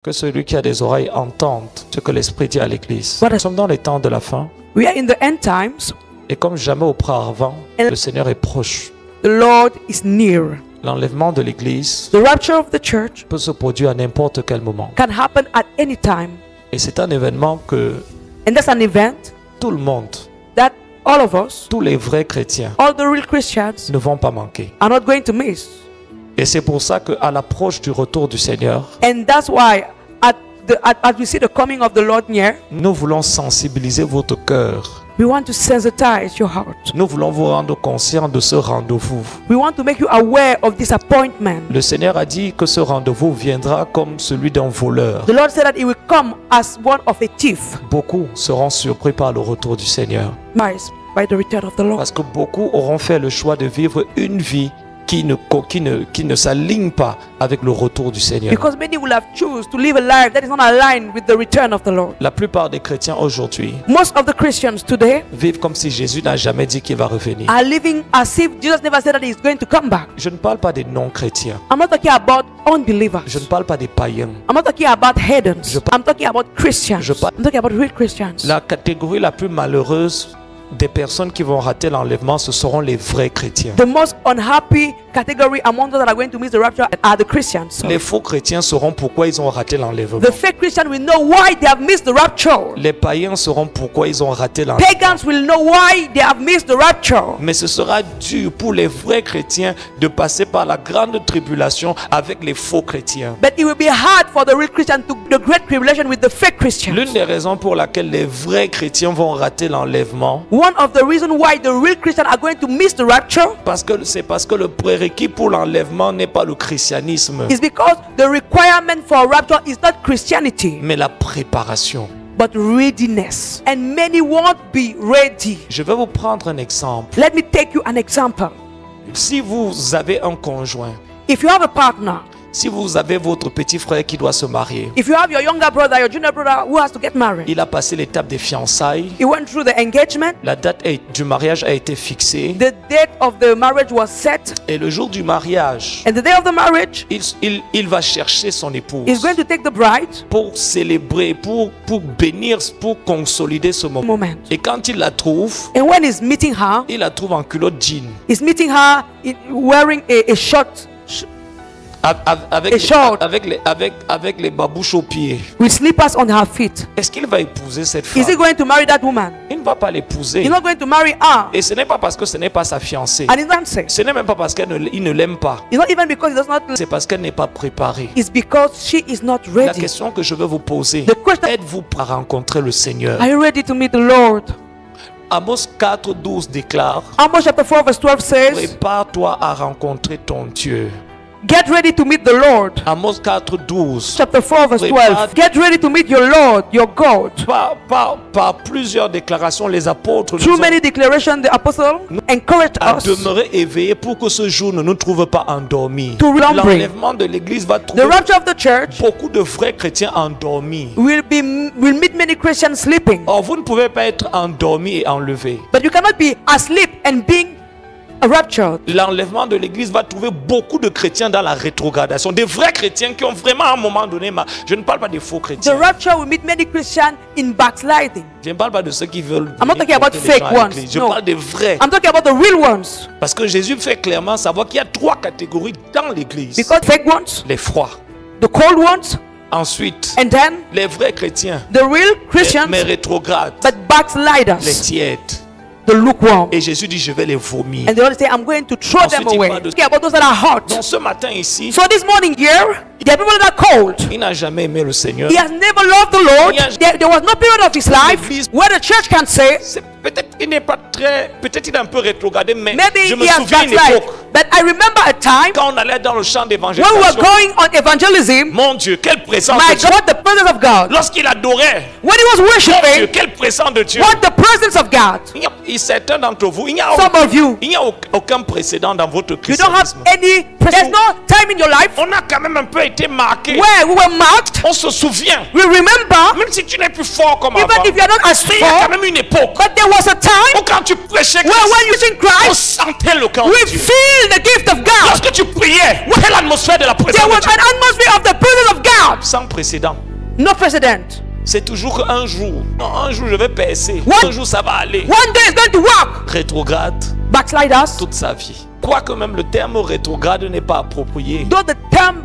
Que celui qui a des oreilles entende ce que l'Esprit dit à l'Église. What Nous is- sommes dans les temps de la fin. We are in the end times. Et comme jamais auparavant, le Seigneur est proche. The Lord is near. L'enlèvement de l'Église The rapture of the church peut se produire à n'importe quel moment. can happen at any time. Et c'est un événement que And that's an event tout le monde, that all of us, tous les vrais chrétiens, all the real Christians, ne vont pas manquer. are not going to miss. Et c'est pour ça qu'à l'approche du retour du Seigneur, And that's why as we see the coming of the Lord near, nous voulons sensibiliser votre cœur. we want to sensitize your heart. Nous voulons vous rendre conscient de ce rendez-vous. We want to make you aware of this appointment. Le Seigneur a dit que ce rendez-vous viendra comme celui d'un voleur. The Lord said that He will come as one of a thief. Beaucoup seront surpris par le retour du Seigneur. By the return of the Lord. Parce que beaucoup auront fait le choix de vivre une vie qui ne s'aligne pas avec le retour du Seigneur. Because many will have chosen to live a life that is not aligned with the return of the Lord. La plupart des chrétiens aujourd'hui Most of the Christians today vivent comme si Jésus n'a jamais dit qu'il va revenir. are living as if Jesus never said that He is going to come back. Je ne parle pas des non-chrétiens. I'm not talking about unbelievers. Je ne parle pas des païens. I'm not talking about heathens. Je I'm talking about Christians. Je parle- I'm talking about real Christians. La catégorie la plus malheureuse des personnes qui vont rater l'enlèvement, ce seront les vrais chrétiens. The most unhappy category among those that are going to miss the rapture are the Christians. Les faux chrétiens sauront pourquoi ils ont raté l'enlèvement. The fake Christians will know why they have missed the rapture. Les païens sauront pourquoi ils ont raté l'enlèvement. Pagans will know why they have missed the rapture. Mais ce sera dur pour les vrais chrétiens de passer par la grande tribulation avec les faux chrétiens. But it will be hard for the real Christian to the great tribulation with the fake Christians. L'une des raisons pour laquelle les vrais chrétiens vont rater l'enlèvement, One of the reasons why the real Christians are going to miss the rapture c'est parce que le prérequis pour l'enlèvement n'est pas le christianisme, is because the requirement for rapture is not Christianity, mais la préparation. but readiness. And many won't be ready. Je vais vous prendre un exemple. Let me take you an example. Si vous avez un conjoint, If you have a partner, si vous avez votre petit frère qui doit se marier, if you have your younger brother, your junior brother who has to get married, il a passé l'étape des fiançailles, he went through the engagement, la date du mariage a été fixée, the date of the marriage was set, et le jour du mariage, and the day of the marriage, il va chercher son épouse he's going to take the bride pour célébrer, pour bénir, pour consolider ce moment. moment. Et quand il la trouve, And when he's meeting her, il la trouve en culotte jean, he's meeting her wearing a short short. avec les babouches aux pieds. with slippers on her feet. Est-ce qu'il va épouser cette Is he femme? going to marry that woman? Il ne va pas l'épouser. He's not going to marry her. Et ce n'est pas parce que ce n'est pas sa fiancée. And it's not saying. Ce n'est même pas parce qu'il ne l'aime pas. It's not even because he does not. C'est parce qu'elle n'est pas préparée. It's because she is not La ready. question que je veux vous poser, The question: êtes-vous prêt à rencontrer le Seigneur? Are you ready to meet the Lord? Amos 4:12 déclare, Amos chapter 4 verse 12 says, prépare-toi à rencontrer ton Dieu. get ready to meet the Lord. Amos 4:12. Chapter 4 verse 12. Get ready to meet your Lord, your God. Par plusieurs déclarations, les apôtres Too nous ont many declarations, the apostle encouraged à us demeurer éveillés pour que ce jour ne nous trouve pas endormis. to remember. L'enlèvement de l'Église va The trouver rapture of the church beaucoup de vrais chrétiens endormis. will meet many Christians sleeping. Or, vous ne pouvez pas être endormi et enlevé. But you cannot be asleep and being raptured. L'enlèvement de l'Église va trouver beaucoup de chrétiens dans la rétrogradation. Des vrais chrétiens qui ont vraiment à un moment donné... Je ne parle pas des faux The chrétiens. rapture will meet many Christians in backsliding. Je ne parle pas de ceux qui veulent... I'm not talking about porter les gens fake à ones, l'église. Je no. parle des vrais. I'm talking about the real ones. Parce que Jésus fait clairement savoir qu'il y a 3 catégories dans l'Église. Because fake ones, Les froids. the cold ones, Ensuite, and then les vrais chrétiens. the real Christians, Mais rétrogrades. but Les backsliders, tièdes. the lukewarm. Et Jésus dit, je vais les vomir. And the Lord say, I'm going to throw them Ensuite, il away. parle de- Okay, about those that are hot. Donc ce matin ici, So this morning here, there are people that are cold. il n'a jamais aimé le Seigneur. He has never loved the Lord. Yes. There was no period of his life L'église- where the church can say, Peut-être il n'est pas très... Peut-être il est un peu rétrogradé, mais maybe je me he has souviens une backslid. époque. But I remember a time Quand on allait dans le champ when we were d'évangélisation. going on evangelism. Mon Dieu, quelle présence My de Dieu. God, what the presence of God. Lorsqu'il adorait, When he was mon Dieu, worshiping, quelle présence de Dieu. what the presence of God. Certains d'entre vous, il n'y a Some of you, il n'y a aucun précédent dans votre you don't have christianisme. any, there's no time in your life. On a quand même un peu été marqués. where we were marked, On se souvient. we remember, Même si tu n'es plus fort comme even avant. if you are not as Mais il y a quand strong, même une époque but there was a où time quand tu prêchais where when you Christ, sing on Christ, sentait le camp we de Dieu. feel the gift of God. Lorsque tu priais, quelle atmosphère de la There présence was de Dieu. an atmosphere of the presence of God. Sans précédent. No precedent. C'est toujours un jour. Non, un jour je vais percer. What? Un jour ça va aller. One day it's going to work. Rétrograde Backsliders. toute sa vie. Quoique même le terme rétrograde n'est pas approprié. Though the term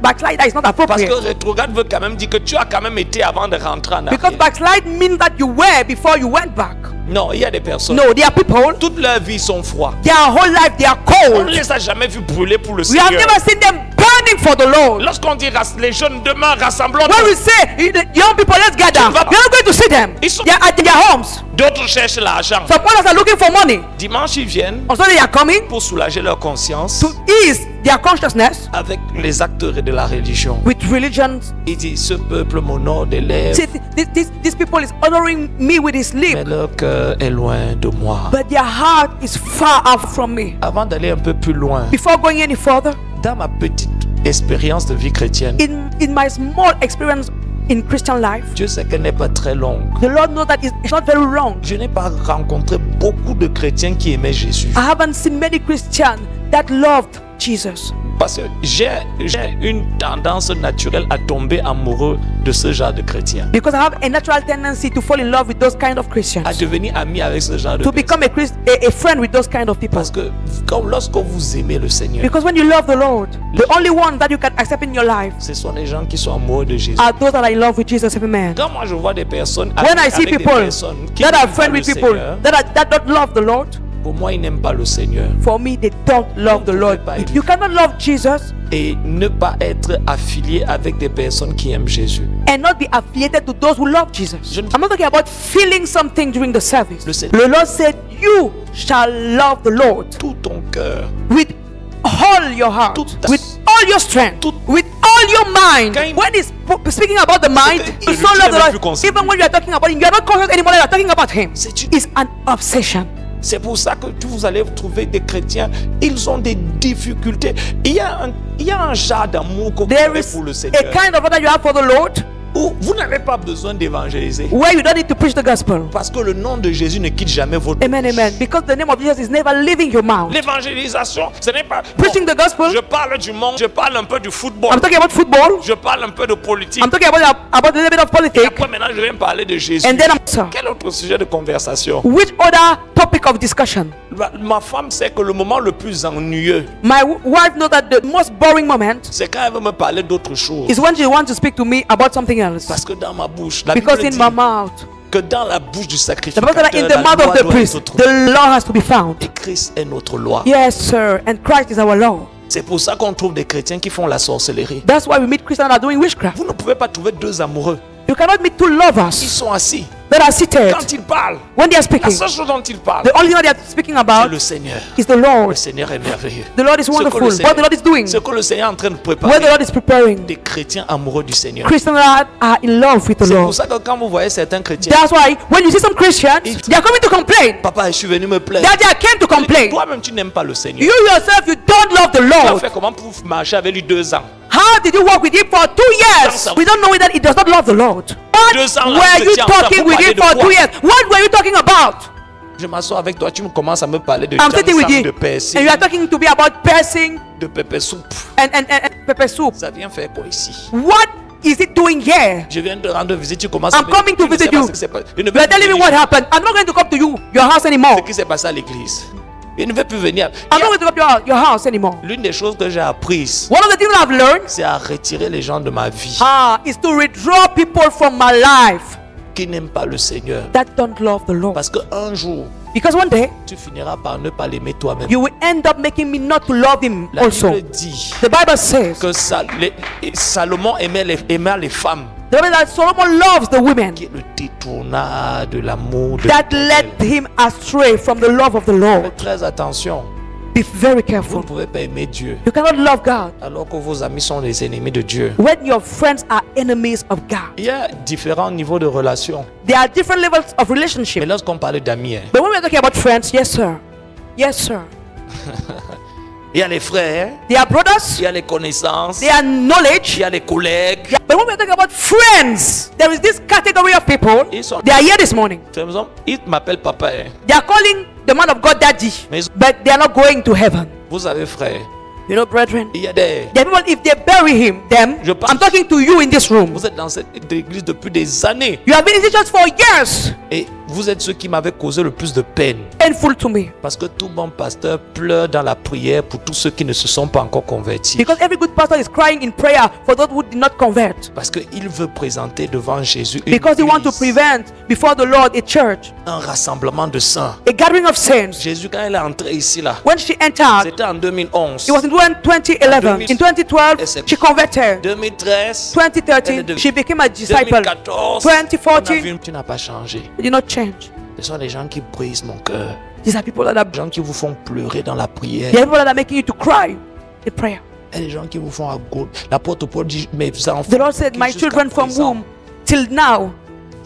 backslider is not Parce appropriate. que rétrograde veut quand même dire que tu as quand même été avant de rentrer en Because arrière. backslide means that you were before you went back. Non, il y a des personnes. No, there are people, Toute leur vie sont froids. their whole life they are On ne cold. les a jamais vus brûler pour le We have Seigneur. never seen them burning for the Lord. Lorsqu'on dit les jeunes demain rassemblons, When we say, young people, let's gather, Tu ne vas pas- you're not going to see them. Ils sont- They are at their homes. d'autres cherchent l'argent. Some others are looking for money. Dimanche, ils viennent Also, they are coming pour soulager leur conscience to ease their consciousness avec les actes de la religion. with religions. Il dit, ce peuple m'honore des lèvres, See, this people is honoring me with his mais lips, leur cœur est loin de moi. but their heart is far off from me. Avant d'aller un peu plus loin, Before going any further, dans ma petite expérience de vie chrétienne, in my small experience in Christian life, Dieu sait qu'elle n'est pas très longue. the Lord knows that it's not very long. Je n'ai pas rencontré beaucoup de chrétiens qui aimaient Jésus. I haven't seen many Christians that loved Jesus. Parce que j'ai une tendance naturelle à tomber amoureux de ce genre de chrétiens. Because I have a natural tendency to fall in love with those kind of Christians. À devenir ami avec ce genre de To personnes. become a friend with those kind of people. Parce que comme lorsque vous aimez le Seigneur, Because when you love the Lord, the only one that you can accept in your life ce sont les gens qui sont amoureux de Jésus. are those that are in love with Jesus, amen. Quand moi je vois des personnes When I avec see des people personnes qui that are n'aiment pas friends le with people Seigneur, that don't love the Lord, pour moi ils n'aiment pas le Seigneur. for me they don't love the Vous Lord. pouvez pas être- You cannot love Jesus Et ne pas être affilié avec des personnes qui aiment Jésus. and not be affiliated to those who love Jesus. Je ne- I'm not talking about feeling something during the service. Le Seigneur- The Lord said, "You shall love the Lord Tout ton cœur. with all your heart, Toute ta- with all your strength, Toute- with all your mind." Quand il- When he's speaking about the mind, que- you tu so n'es love the même plus Lord. conscient. Even when you are talking about him, you are not conscious anymore that you are talking about him. C'est une- It's an obsession. C'est pour ça que vous allez trouver des chrétiens, ils ont des difficultés. Il y a un genre d'amour que vous There avez is pour le a Seigneur. kind of love that you have for the Lord Où vous n'avez pas besoin d'évangéliser. where you don't need to preach the gospel. Parce que le nom de Jésus ne quitte jamais votre Amen, bouche. amen. Because the name of Jesus is never leaving your mouth. L'évangélisation, ce n'est pas... Preaching the gospel. Je parle du monde, je parle un peu du football, I'm talking about football. je parle un peu de politique. I'm talking about a little bit of Et politics. après maintenant, je vais me parler de Jésus. And then I'm Quel autre sujet de conversation? which other topic of discussion? Ma femme sait que le moment le plus ennuyeux, My wife knows that the most boring moment c'est quand elle veut me parler d'autre chose. is when she wants to speak to me about something else. Parce que dans ma bouche, la Because Bible in dit my mouth, que dans la bouche du the sacrificateur, Bible says that in the la mouth loi of the doit priest, être trouvée. the law has to be found. Christ est notre loi. Yes, sir. And Christ is our law. C'est pour ça qu'on trouve des chrétiens qui font la sorcellerie. That's why we meet Christians that are doing witchcraft. Vous ne pouvez pas trouver deux amoureux. You cannot meet two Ils lovers sont assis. that are seated Quand ils parlent, when they are la speaking. seule chose dont ils parlent, The only thing they are speaking c'est about le Seigneur. is the Lord. Le Seigneur est merveilleux. The Lord is Ce que wonderful. le What the Lord is doing, Ce que le Seigneur est en train de where the préparer. Lord is preparing. Des chrétiens amoureux du Seigneur. Christians that are in love with the C'est pour Lord. ça que quand vous voyez certains chrétiens, That's why when you see some Christians, they are coming to complain. papa, je suis venu me plaindre. Daddy, I came to complain. Toi-même, tu n'aimes pas le Seigneur. You yourself, you don't love the Tu as Lord. fait comment pour marcher avec lui 2 ans? How did you walk with him for 2 years? We don't know that he does not love the Lord. What 2 ans là, were vous you étiez ensemble, talking vous with him parlez de for quoi? 2 years? What were you talking about? Je m'assois avec toi, tu me commences à me parler de I'm sitting with ginseng, you, de and persil, you are talking to me about piercing de pépé soupe. and pepper soup. Ça vient faire quoi ici? What is it doing here? Je viens de rendre visite, tu commences I'm à me coming to tu ne sais visit pas you. ce qui s'est passé. Je ne You veux are plus telling me venir. what happened. I'm not going to come to your house anymore. Ce qui s'est passé à l'église. Il ne veut plus venir. I'm not going to come to your house anymore. L'une des choses que j'ai apprises, One of the things I've learned c'est à retirer les gens de ma vie is to withdraw people from my life qui n'aiment pas le Seigneur. that don't love the Lord. Parce qu'un jour, Because one day, tu finiras par ne pas l'aimer toi-même. you will end up making me not to love him La also. Bible dit The Bible says, que Salomon aimait les femmes the Bible that Solomon loves the women qui le détourna de l'amour de that l'Éternel. led him astray from the love of the Lord. Faites très attention. Be very Vous careful. ne pouvez pas aimer Dieu You cannot love God alors que vos amis sont les ennemis de Dieu. when your friends are enemies of God. Il y a différents niveaux de relations. There are different levels of Mais relationship. lorsqu'on parle d'amis, But when we're talking about friends, yes, sir. Yes, sir. Il y a les frères, They are brothers. il y a les connaissances, They are knowledge. il y a les collègues. Yeah. But when we are talking about friends, there is this category of people. Ils sont- They are here this morning. Ils m'appellent papa. Hein. They are calling the man of God daddy, Mais but they are not going to heaven. vous savez, frère, You know, brethren. il y a des... The people, if they bury him, Je pense- I'm talking to you in this room. Vous êtes dans cette église depuis des années. You have been in this church for years. Et vous êtes ceux qui m'avaient causé le plus de peine. Painful to me. Parce que tout bon pasteur pleure dans la prière pour tous ceux qui ne se sont pas encore convertis. Because every good pastor is crying in prayer for those who did not convert. Parce qu'il veut présenter devant Jésus une Because he wants to église, prevent before the Lord a church, un rassemblement de saints. a gathering of saints. Jésus, quand il est entré ici, là, When she entered, c'était en 2011. it was in 2011. In 2012, she converted. 2013, 2013, she became a disciple. 2014, on a 2014, vu, tu n'as pas changé. it did not change. Ce sont des gens qui brisent mon cœur. These are people that are, Des gens qui vous font pleurer dans la prière. they are people that are making you to cry in prayer. Et des gens qui vous font à gauche. L'apôtre Paul dit, mes enfants, The Lord said, qui my jusqu'à children from présent, womb till now,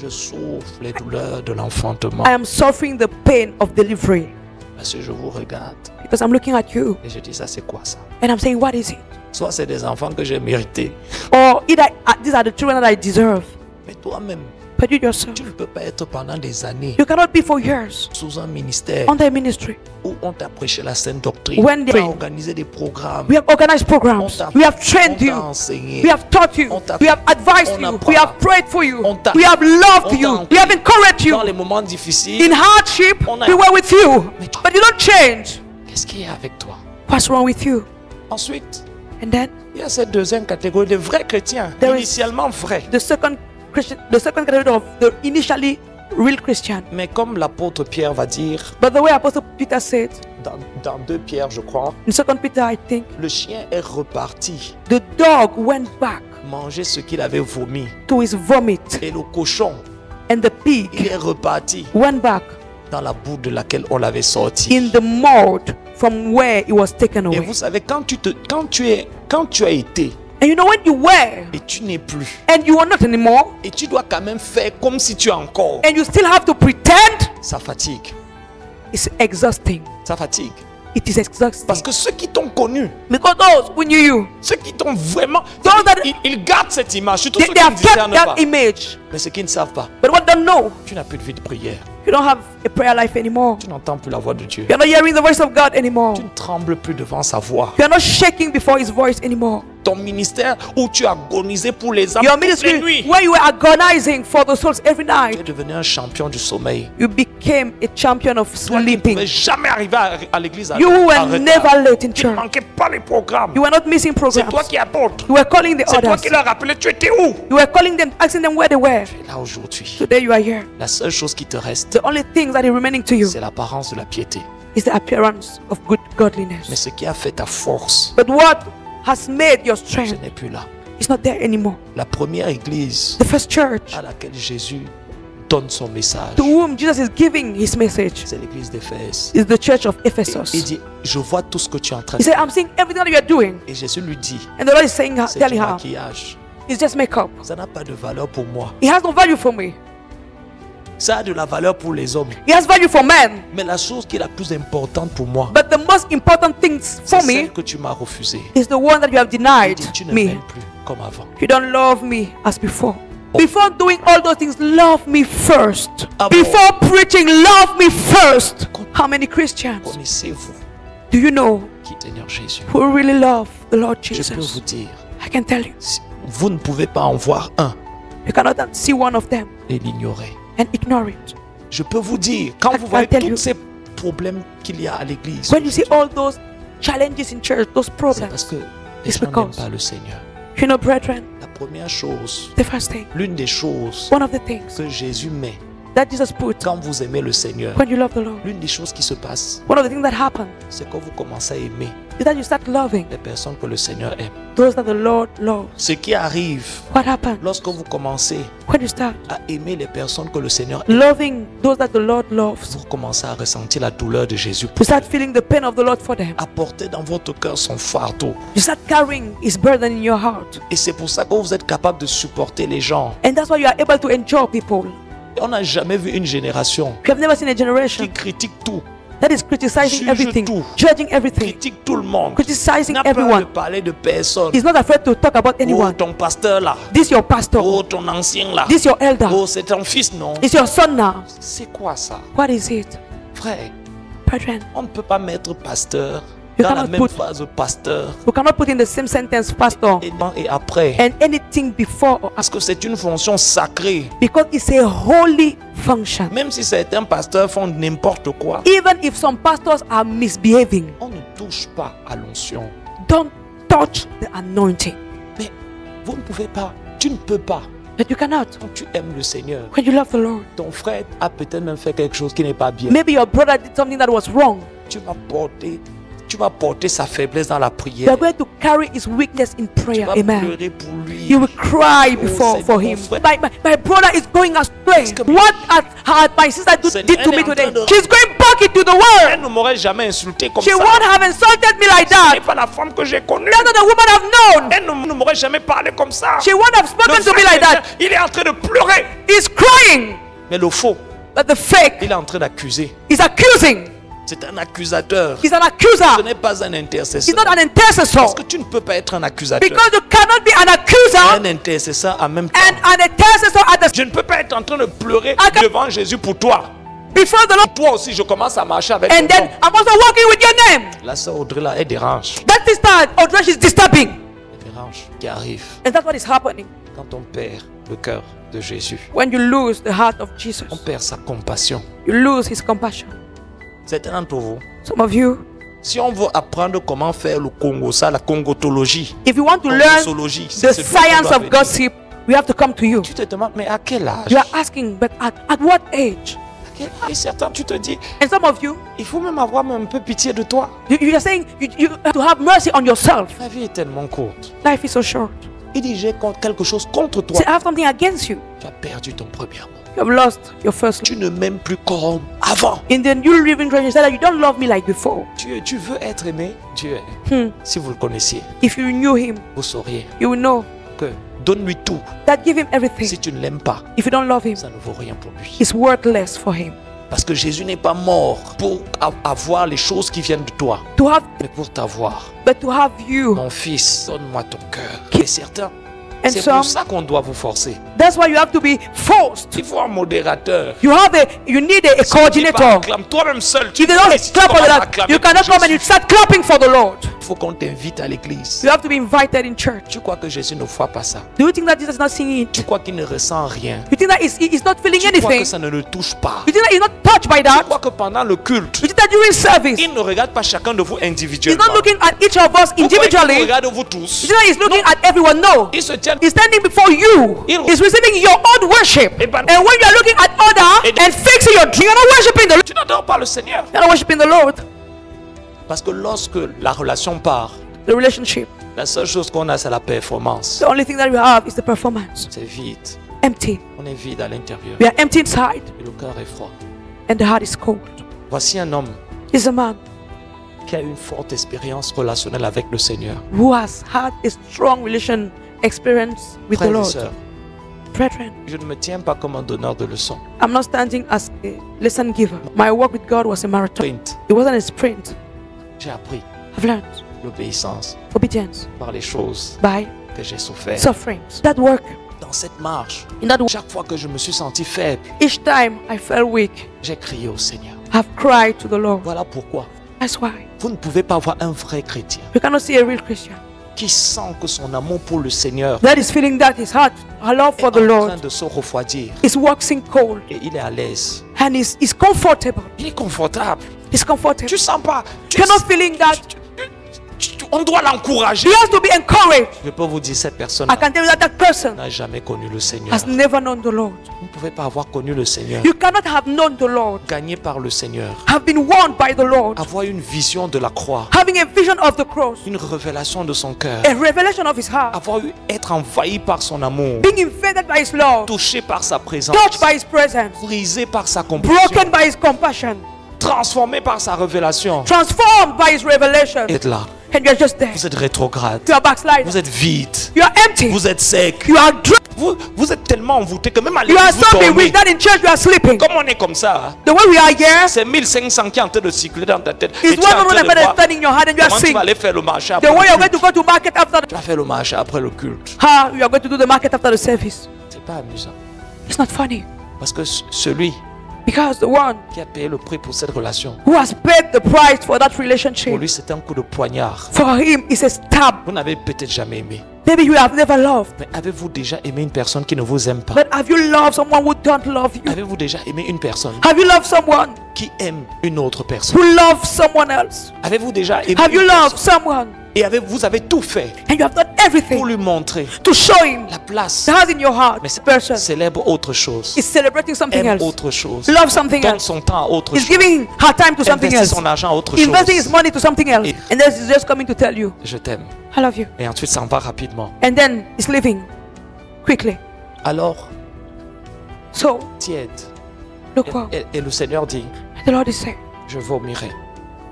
je souffre les douleurs de l'enfantement. I am suffering the pain of delivery. Parce que je vous regarde Because I'm looking at you et je dis, ça c'est quoi ça? and I'm saying, what is it? Soit c'est des enfants que j'ai mérités. Or either these are the children that I deserve. Mais toi-même, But you yourself, tu ne peux pas être pendant des années you cannot be for years sous un ministère under a ministry. où on t'a prêché la sainte doctrine. When On they- a organisé des programmes. We have organized programs. We have trained on you. t'a enseigné. We have taught you. On t'a- We have advised on a you. pas- We have prayed for you. on t'a- We have loved on you. t'a- We have encouraged Dans you. les moments difficiles, In hardship, on a- we were with you. Mais tu- But you don't change. qu'est-ce qu'il y a avec toi? What's wrong with you? Ensuite, And then il y a cette deuxième catégorie de vrais chrétiens, There is- initialement vrais. the second category of the initially real Christian. Mais comme l'apôtre Pierre va dire, But the way Apostle Peter said dans 2 Pierre, je crois, in 2 Peter, I think, le chien est reparti the dog went back manger ce qu'il avait vomi. to his vomit, Et le cochon, and the il pig est reparti went back dans la boue de laquelle on l'avait sorti. in the mud from where it was taken Et away. vous savez, quand tu as été And you know when you were et tu n'es plus, and you are not anymore, et tu dois quand même faire comme si tu es encore, and you still have to pretend, ça fatigue. it's exhausting. Ça fatigue. It is exhausting. Parce que ceux qui t'ont connu, Because those who knew you, ceux qui t'ont vraiment, Those that- ils gardent cette image, surtout they ceux qui have ne kept discernent pas. that image. Mais ceux qui ne savent pas, But what don't know, tu n'as plus de vie de prière. you don't have a prayer life anymore. Tu n'entends plus la voix de Dieu. You're not hearing the voice of God anymore. Tu ne trembles plus devant sa voix. You're not shaking before his voice anymore. Ton ministère où tu as agonisé pour les âmes Your toutes les ministry, nuits, where you were agonizing for the souls every tu es night, devenu un champion du sommeil. you became a champion of Toi qui ne pouvais sleeping. jamais arriver à l'église à You who en were retard. never late in Tu ne church. manquais pas les programmes. You were not missing C'est toi programs. qui apportes. You were calling the C'est toi others. qui leur rappelais, tu étais où? You were calling them, asking them where they were. Tu es là aujourd'hui. Today you are here. La seule chose qui te reste, The only thing that is remaining to you c'est l'apparence de la piété. is the appearance of good Mais godliness. ce qui a fait ta force, But what has made your ce strength n'est plus là. is not there anymore. La première église The first church à laquelle Jésus donne son message, to whom Jesus is giving his message c'est l'église d'Éphèse. is the church of Il Ephesus. dit, je vois tout ce que tu es en train He de said, faire. I'm seeing everything that you are doing. Et Jésus lui dit, And the Lord is saying, c'est telling du her, maquillage. it's just makeup. Ça n'a pas de valeur pour moi. It has no value for me. Ça a de la valeur pour les hommes. It has value for men. Mais la chose qui est la plus importante pour moi, But the most important things c'est for me celle que tu m'as refusée. is the one that you have Il denied dit, tu ne me. m'aimes plus comme avant. You don't love me as before. Before doing all those things, love me first. Ah bon? Before preaching, love me first. How many Christians Connaissez-vous do you know qui est Seigneur Jésus? who really love the Lord Je peux vous Jesus? dire, I can tell you, si vous ne pouvez pas en voir un you cannot see one of them et l'ignorer. and ignore it. Je peux vous dire, quand I vous voyez tell you. tous ces problèmes qu'il y a à l'église, When you see all those challenges in church, those c'est problems, parce que les It's gens n'aiment because- pas le Seigneur. you know, brethren, La première chose, the first thing, l'une des choses one of the things que Jésus met that Jesus put quand vous aimez le Seigneur, when you love the Lord, l'une des choses qui se passe, one of the things that happen c'est quand vous commencez à aimer is that you start loving les personnes que le Seigneur aime. those that the Lord loves. Ce qui arrive What happens lorsque vous commencez when you start à aimer les personnes que le Seigneur aime, loving those that the Lord loves? vous commencez à ressentir la douleur de Jésus. You start feeling the pain of the Lord for them. À porter dans votre cœur son fardeau. You start carrying His burden in your heart. Et c'est pour ça que vous êtes capable de supporter les gens. And that's why you are able to endure people. Et on n'a jamais vu une génération You have never seen a qui generation critique tout. That is criticizing Juge everything, tout. judging everything, critique tout le monde. criticizing N'a peur de everyone. parler de personne. He's not afraid to talk about Oh, anyone. ton pasteur là. This your pastor. Oh, ton ancien là. This your elder. Oh, c'est ton fils, non? It's your son now. C'est quoi ça? What is it? Frère, Brethren, on ne peut pas mettre pasteur You dans la cannot même put- phase pasteur we cannot put in the same sentence pastor et après. and anything before or Parce que c'est une fonction sacrée. because it's a holy function. Même si certains pasteurs font n'importe quoi, Even if some pastors are misbehaving, on ne touche pas à l'onction. don't touch the anointing. Mais vous ne pouvez pas, tu ne peux pas. But you cannot. Quand tu aimes le Seigneur, When you love the Lord, ton frère a peut-être même fait quelque chose qui n'est pas bien. maybe your brother did something that was wrong. Tu vas porter sa faiblesse dans la You prière. are going to carry his weakness in Tu prayer. vas Amen. pleurer pour lui. You will cry Oh, before Seigneur, for mon him. frère. My brother is going astray. que- What had my sister Seigneur, did to elle me est en today? train de- She's going back into the Elle world. ne m'aurait jamais insulté comme She ça. won't have insulted me like Ce n'est that. pas la femme que j'ai connue. That's not the woman I've known. Elle ne m'aurait jamais parlé comme ça. She won't have Le spoken to me vrai like that. chrétien, il est en train de pleurer. He's crying. Mais le faux, But the fake il est en train d'accuser. is accusing. C'est un accusateur. He's an Ce accuser. n'est pas un He's intercesseur. not an intercessor. Parce que tu ne peux pas être un accusateur. Because you cannot be an accuser Un intercesseur en même temps. and an intercessor at the Je ne peux pas être en train de pleurer I can- devant Jésus pour toi. before the Lord. Toi aussi, je commence à marcher avec And ton then nom. I'm also walking with your name. La sœur Audrey là, elle dérange. That sister Audrey is disturbing. Elle dérange. Qui arrive And that's what is happening quand on perd le cœur de Jésus. when you lose the heart of Jesus. On perd sa compassion. You lose his compassion. Certains d'entre vous, Some of you, si on veut apprendre comment faire le Congo, ça, la congotologie, if you want to learn congosologie, the c'est ce dont on science doit of venir. gossip, we have to come to you. Tu te demandes, mais à quel âge? You are asking, but at what age? À quel âge? Et certains, tu te dis, And some of you, il faut même avoir un peu pitié de toi. you are saying you have to have mercy on yourself. La vie est tellement courte. Life is so short. Il dit, j'ai quelque chose contre toi. Say, I have something against you. Tu as perdu ton premier amour. You have lost your first Tu love. ne m'aimes plus comme avant. In the New Living Translation, you say that you don't love me like before. Tu veux être aimé, Dieu. Hmm. Si vous le connaissiez, If you knew him, vous sauriez you will know que donne-lui tout. that give him everything. Si tu ne l'aimes pas, If you don't love him, ça ne vaut rien pour lui. it's worthless for him. Parce que Jésus n'est pas mort pour avoir les choses qui viennent de toi, To have, mais pour t'avoir. but to have you. Mon fils, donne-moi ton cœur. Et certains, And c'est some, pour ça qu'on doit vous forcer. that's why you have to be forced. Il faut un modérateur. You need a coordinator. Acclame toi-même seul. If they don't clap for that, you cannot come and you start clapping for the Lord. Il faut qu'on t'invite à l'église. You have to be invited in church. Tu crois que Jésus ne voit pas ça? Do you think that Jesus is not seeing Tu it? crois qu'il ne ressent rien? You think that he's not feeling Tu crois anything? que ça ne le touche pas? You think that he's not touched by Tu that? crois que pendant le culte, You think that during service, il ne regarde pas chacun de vous he's individuellement? not looking at each of us Vous croyez qu'il individually? You regarde vous tous. think that he's looking at everyone? No. Il se tient. He's standing before you. He's receiving your own worship. Eh ben- And when you are looking at other and fixing your dream, you're not worshiping the Lord. Tu n'adores pas le Seigneur. You're not worshiping the Lord. Parce que lorsque la relation part, The relationship. la seule chose qu'on a, c'est la performance. The only thing that we have is the performance. C'est vide. Empty. On est vide à l'intérieur. We are empty inside, Et le cœur est froid. and the heart is cold. Voici un homme He's a man qui a une forte expérience relationnelle avec le Seigneur. who has had a strong relation experience with the Frères et Lord. sœurs, Brethren, je ne me tiens pas comme un donneur de leçons. I'm not standing as a lesson giver. My work with God was a marathon. Sprint. It wasn't a sprint. J'ai appris I've learned l'obéissance obedience par les choses by que j'ai souffert. sufferings. That work, Dans cette marche, in that work, chaque fois que je me suis senti faible, each time I felt weak, j'ai crié au Seigneur. I've cried to the Lord. Voilà pourquoi That's why vous ne pouvez pas voir un vrai chrétien you cannot see a real Christian qui sent que son amour pour le Seigneur that is feeling that his heart, our love est for en the train Lord, de se refroidir is waxing cold et il est à l'aise. and is comfortable. Il est confortable. He's comfortable. Tu sens pas. You're not feeling that. On doit l'encourager. He has to be encouraged. Je peux vous dire, cette personne I can tell you that that person n'a jamais connu le Seigneur. has never known the Lord. Vous ne pouvez pas avoir connu le Seigneur, You cannot have known the Lord, gagné par le Seigneur, have been won by the Lord, avoir une vision de la croix, having a vision of the cross, une révélation de son cœur, a revelation of his heart, être envahi par son amour, being invaded by his love, touché par sa présence, touched by his presence, brisé par sa compassion, broken by his compassion, transformé par sa révélation. transformed by his revelation, Être là, and you are just there. Vous êtes rétrograde. You are backsliding. Vous êtes vide. You are empty. Vous êtes sec. You are dry. Vous êtes tellement envoûté que même à You are l'église, vous so dormez. bewitched that in church you are sleeping. Comme on est comme ça, The way we are here c'est 1500 qui est en train de circuler dans ta tête. is Et tu es en train 100 de that is voir standing in your hand and you are comment tu seeing vas aller faire le marché the après way le you're going culte. to go to market after Tu vas faire le marché après le culte. how you are going to do the market after the service. C'est pas amusant. It's not funny Parce que celui because the one qui a payé le prix pour cette relation, who has paid the price for that pour relationship, lui c'était un coup de poignard. for him is a stab. Vous n'avez peut-être jamais aimé. Maybe you have never loved, Mais avez-vous déjà aimé une personne qui ne vous aime pas? but have you loved someone who don't love you? Avez-vous déjà aimé une personne Have you loved someone qui aime une autre personne? who loves someone else? Avez-vous déjà aimé Have you une loved personne someone et vous avez tout fait and you have done pour everything lui montrer to show him la place? that has in your heart? Mais This person célèbre autre chose, is celebrating something aime else, autre chose, love something donne else, son temps à autre is chose, giving her time to something investit else, son argent à autre investing his chose. money to something else, Et- and then he's just coming to tell you, Je t'aime. I love you. Et ensuite s'en va rapidement. And then he's leaving quickly. Alors, So, tiède. look what Et le Seigneur dit, the Lord is saying. je vomirai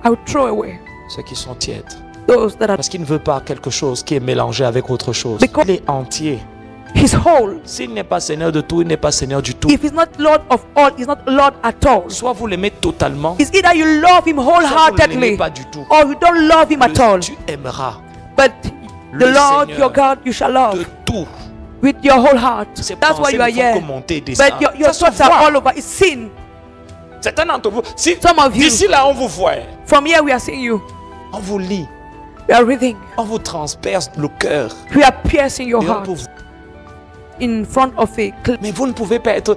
I will throw away ceux qui sont tièdes. those that are Parce qu'il ne veut pas quelque chose qui est mélangé avec autre chose. Because- Il est entier. his whole. S'il n'est pas Seigneur de tout, il n'est pas Seigneur du tout. If he's not Lord of all, he's not Lord at all. Soit vous l'aimez totalement, It's either you love him soit vous ne l'aimez wholeheartedly pas du tout. or you don't love him at all. Tu aimeras But the le Lord Seigneur your God you shall de love tout. with your whole heart. Ses That's why pensées you are ne font here. que monter et descendre. But your Ça se thoughts are voit. all over. It's sin. Certains d'entre vous, si Some of you. d'ici là on vous voit, From here we are seeing you. on vous lit, We are reading. on vous transperce le cœur. We are piercing your Et on heart peut vous- in front of a cliff. Mais vous ne pouvez pas être...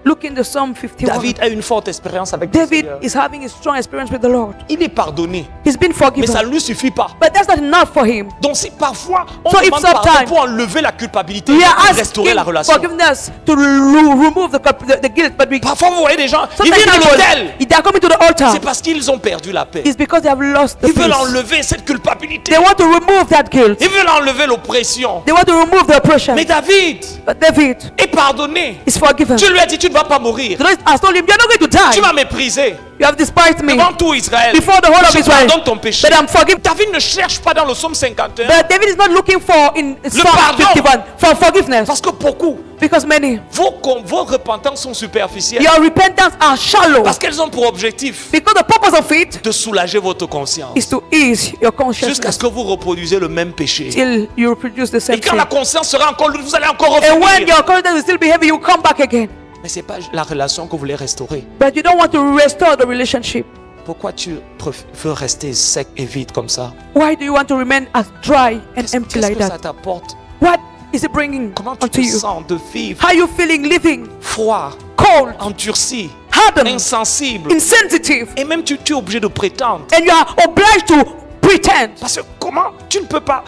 Look in the Psalm 51. David a une forte expérience avec le David Seigneur. is having a strong experience with the Lord. Il est pardonné, He's been mais forgiven. ça ne lui suffit pas. But that's not enough for him. Donc si parfois on So if demande pardon sometime pour enlever la culpabilité, We are pour restaurer asking la relation. forgiveness to remove the guilt, but we Parfois vous voyez des gens, ils sometimes viennent à people, l'hôtel. they are coming to the altar. C'est parce qu'ils ont perdu la paix. It's because they have lost the Ils veulent peace. enlever cette culpabilité. They want to remove that guilt. Ils veulent enlever l'oppression. They want to remove the oppression. Mais David But David est pardonné. is forgiven. Tu lui as dit, tu ne vas pas mourir. The Lord has told him, you're not going to Tu die. m'as méprisé You have despised me devant tout Israël. before the whole of Je Israel. pardonne ton péché. But I'm forgiven. David ne cherche pas dans le psaume 51 But David is not looking for in Psalm pardon. 51 for forgiveness. parce que beaucoup, Because many, vos repentances sont superficielles. your repentance are shallow. Parce qu'elles ont pour objectif Because the purpose of it de soulager votre conscience. is to ease your Jusqu'à consciousness ce que vous reproduisez le même péché. till you reproduce the Et same quand sin. la conscience sera encore lourde, vous allez encore And when revenir. your conscience will still be heavy, you come back again. Mais ce n'est pas la relation que vous voulez restaurer. But you don't want to restore the relationship. Pourquoi tu veux rester sec et vide comme ça? Why do you want to remain as dry and empty Qu'est-ce like que ça that? t'apporte? What is it bringing Comment tu onto te you? sens de vivre How are you feeling living froid, cold, endurci, hardened, insensible? insensitive, Et même tu es obligé de prétendre. and you are obliged to pretend Parce que comment tu ne peux pas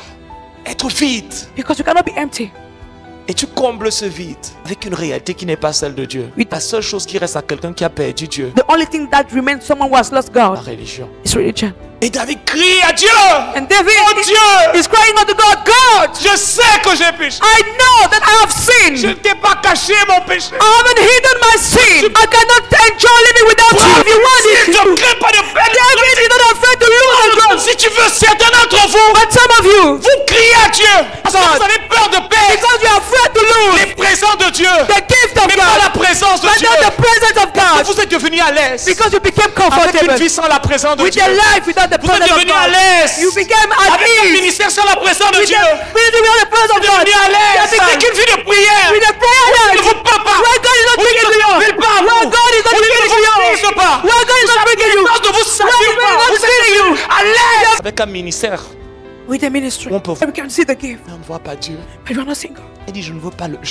être vide? because you cannot be empty. Et tu combles ce vide avec une réalité qui n'est pas celle de Dieu. Oui. La seule chose qui reste à quelqu'un qui a perdu Dieu, The only thing that remains someone who has lost la God religion. is religion. Et David crie à Dieu. And David Oh Dieu, is crying unto God, God, je sais que j'ai péché. I know that I have Je sinned. ne t'ai pas caché mon péché. I haven't hidden my sin. I cannot enjoy living without you. If you want Si it, je ne crains pas de peine. David is not afraid to lose his God. Si tu veux, certains d'entre vous, But some of you, vous criez à Dieu parce que God. vous avez peur de perdre because you are afraid to lose les présents de Dieu, the gift of mais pas la God, présence de but Dieu. not the presence of God, Vous êtes devenu à l'aise because you became avec une comfortable vie sans la présence de with Dieu. your life without the Vous êtes presence of devenu à God. l'aise You became at avec un ease ministère sans la présence de with Dieu. the presence of Vous êtes God. devenu à l'aise You avec une vie de prière. with the prayer Ne life. vous parle pas. Where God is not Vous speaking to you. ne faites pas à Where vous. God is not Vous ne speaking to vous you. faites pas. Where God is not speaking to you. de vous Where saluer God is not vous speaking to you. êtes à l'aise avec un ministère. With the ministry, On peut- we can see the gift, Mais on ne voit pas Dieu. but you are not seeing God. Il dit je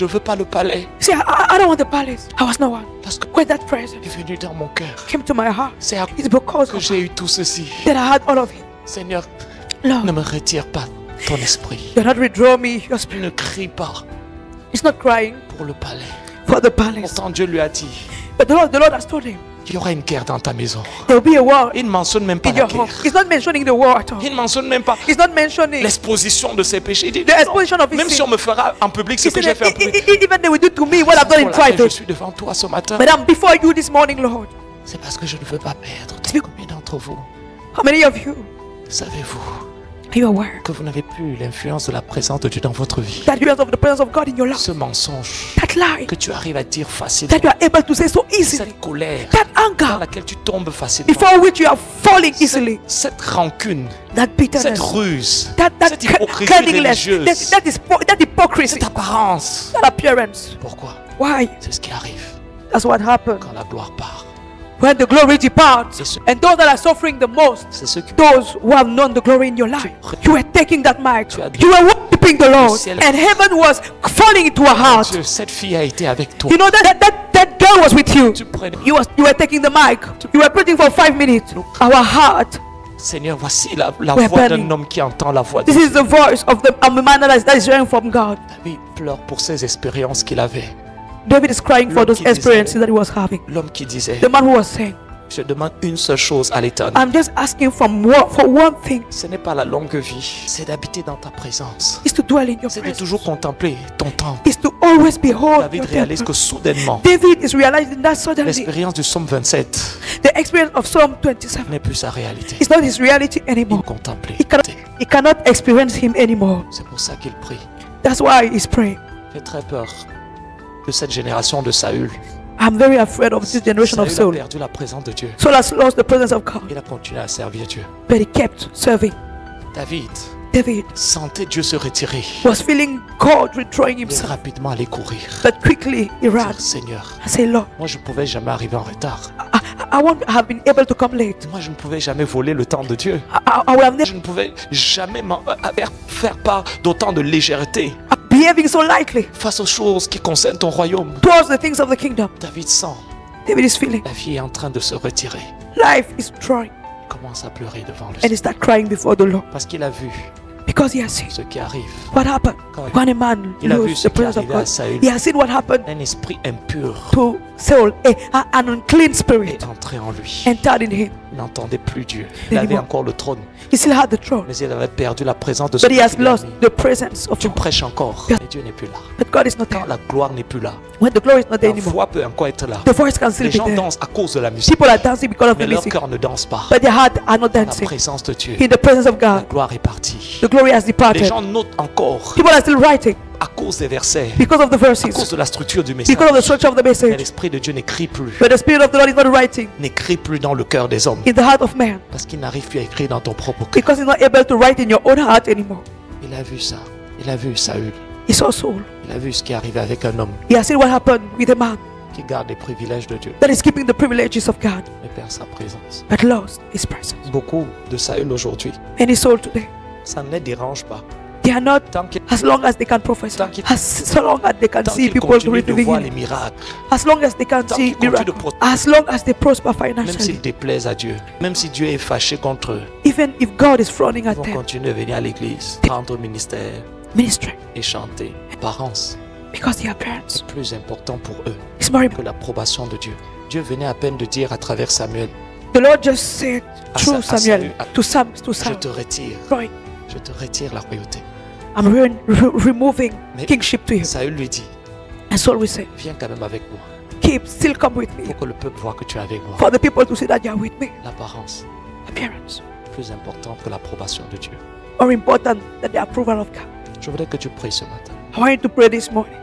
veux pas le palais See, I don't want the palace. I was no one. parce que When that presence il est venu dans mon cœur. came to my heart, C'est à it's because que of j'ai eu tout ceci. that I had all of it. Seigneur, Lord, ne me retire pas ton esprit. do not withdraw me, your spirit. Ne crie pas He's not crying pour le palais. for the palace. Pourtant Dieu lui a dit, But the Lord has told him, il y aura une guerre dans ta maison. there will be a war Il ne mentionne même pas in la your home. guerre. He's not mentioning the war at all. Il ne mentionne même pas He's not mentioning l'exposition de ses péchés. Il dit, the exposition of his même si sin. on me fera en public ce He que said j'ai fait en that public. even they will do to me what I've done in Voilà, je private. suis devant toi ce matin. But I'm before you this morning, Lord. C'est parce que je ne veux pas perdre. C'est- Combien d'entre vous, How many of you, savez-vous, Are you aware que vous n'avez plus l'influence de la présence de Dieu dans votre vie? that you have the presence of God in your life? Ce mensonge That lie que tu arrives à dire facilement, that you are able to say so easily. cette colère That dans anger laquelle tu tombes facilement, before which you are falling easily. cette rancune, That cette bitterness. Ruse, That cette hypocrisie cunningness. religieuse, That hypocrisy. cette apparence. That appearance. Pourquoi? Why? C'est ce qui arrive That's what happened. quand la gloire part. When the glory departs, C'est ce- and those that are suffering the most, C'est ce qui those who have known the glory in your life, you were taking that mic, Tu as dit- you were worshiping the Lord, ciel- and heaven was falling into her heart. Dieu, cette fille a été avec toi. You know that girl was with you. Tu prenais, You were taking the mic. You were preaching for 5 minutes. Our heart. Seigneur, voici la We're voix d'un burning. homme qui entend la voix de This Dieu. is the voice of a man that is hearing from God. David pleure pour ces expériences qu'il avait. David is crying for L'homme those qui disait- experiences that he was having. L'homme qui disait, The man who was saying, je demande une seule chose à l'Éternel. I'm just asking for one thing, Ce n'est pas la longue vie, c'est d'habiter dans ta présence. is to dwell in your C'est de presence, toujours contempler ton temple. is to always behold David your réalise temple. que soudainement, David is realizing that suddenly l'expérience du psaume 27 the experience of Psalm 27 n'est plus sa réalité. is not his reality Il anymore. contemplait. He cannot experience him anymore. C'est pour ça qu'il prie. That's why he's praying. J'ai très peur de cette génération de Saül. I'm very afraid of this generation of Saül a Saul. perdu la présence de Dieu. Saul has lost the presence of God, Il a continué à servir Dieu. but he kept serving. David sentait Dieu se retirer. was feeling God withdrawing Il est himself, rapidement allé courir. but quickly he ran Dire, Seigneur, and said, Lord, moi je ne pouvais jamais arriver en retard. I won't have been able to come late. Moi je ne pouvais jamais voler le temps de Dieu. I would have Je never ne pouvais jamais faire part d'autant de légèreté behaving so lightly face aux choses qui concernent ton royaume. towards the things of the kingdom. David sent, David is feeling la vie est en train de se retirer. life is drawing, Il commence à pleurer devant le and he Seigneur. start crying before the Lord Parce qu'il a vu because he has seen ce qui arrive. what happened when a man Il a vu loses ce the qui presence of arrivait à God. Saül. He has seen what happened Un esprit impur to Saul, an unclean spirit est entré en lui. entered in him. Il n'entendait plus Dieu. Il avait Anymore. encore le trône, He still had the throne, mais il avait perdu la présence de but he celui has qui l'a lost mis. the presence of Tu God. prêches encore, Yes. mais Dieu n'est plus là. But God is not Quand there. la gloire n'est plus là, When the glory is not there la anymore, voix peut encore être là. the voice can still Les be gens there. dansent à cause de la musique, People are dancing because of mais the leur music, cœur ne danse pas. but their heart are not La dancing. présence de Dieu, In the presence of la God, gloire est partie. the glory has Les departed. gens notent encore People are still writing à cause des versets, because of the à cause verses, de la structure du message. because of the structure of the Mais message. l'Esprit de Dieu n'écrit plus, But the Spirit of the Lord is not writing n'écrit plus dans le cœur des hommes. in the heart of man Parce qu'il n'arrive plus à écrire dans ton propre cœur. because he's not able to write in your own heart anymore. Il a vu ça. Il a vu Saül. He saw Saul. Il a vu ce qui arrivait avec un homme He has seen what happened with a man qui garde les privilèges de Dieu, that is keeping the privileges of God mais perd sa présence. but lost his presence. Beaucoup de Saül aujourd'hui, Many Saul today, ça ne les dérange pas. they are not, Tant qu'il as long as they can prophesy, Tant qu'il- so long as they can tant see qu'il people continue de receiving voir les healing, miracles, as long as they can tant see qu'il continue de miracles, prospérer, as long as they prosper même financially, s'ils déplaisent à Dieu, même si Dieu est fâché contre eux, even if God is frowning ils at vont them, continuer à venir à l'église, rendre ministère ministry, et chanter. Apparence because the appearance est plus important pour eux is more que important. l'approbation de Dieu. Dieu venait à peine de dire à travers Samuel, The Lord just said through à Samuel to Sam, je te retire, right, je te retire la royauté. I'm removing Mais kingship to you. Saül lui dit, And Saul will say, viens quand même avec moi, still come with me, pour que le peuple voit que tu es avec moi. for the people to see that you are with me. L'apparence Appearance, est plus importante que l'approbation de Dieu. more important than the approval of God. Je voudrais que tu pries ce matin. I want you to pray this morning.